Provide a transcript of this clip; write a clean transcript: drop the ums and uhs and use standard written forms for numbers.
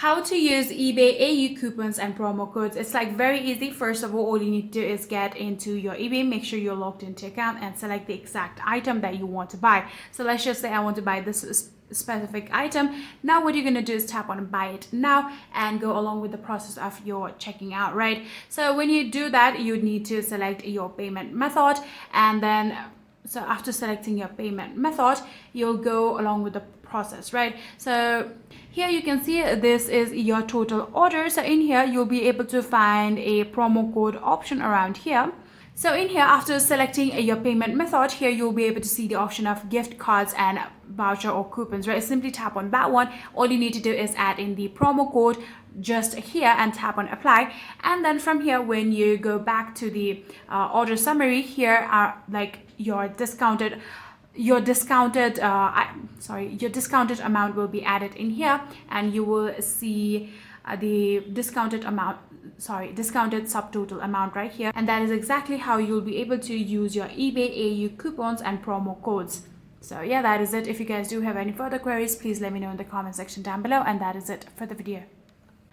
How to use eBay AU coupons and promo codes. It's like very easy. First of all you need to do is get into your eBay, make sure you're logged into account, and select the exact item that you want to buy. So let's just say I want to buy this specific item. Now what you're going to do is tap on buy it now and go along with the process of your checking out, right? So when you do that, you need to select your payment method, and then so after selecting your payment method, you'll go along with the process, right? So here you can see this is your total order. So in here you'll be able to find a promo code option around here. So in here, after selecting your payment method, here you'll be able to see the option of gift cards and voucher or coupons, right? Simply tap on that one. All you need to do is add in the promo code just here and tap on apply. And then from here, when you go back to the order summary, here are like your discounted amount will be added in here, and you will see the discounted subtotal amount right here. And that is exactly how you'll be able to use your eBay AU coupons and promo codes. So yeah, that is it. If you guys do have any further queries, please let me know in the comment section down below, and that is it for the video.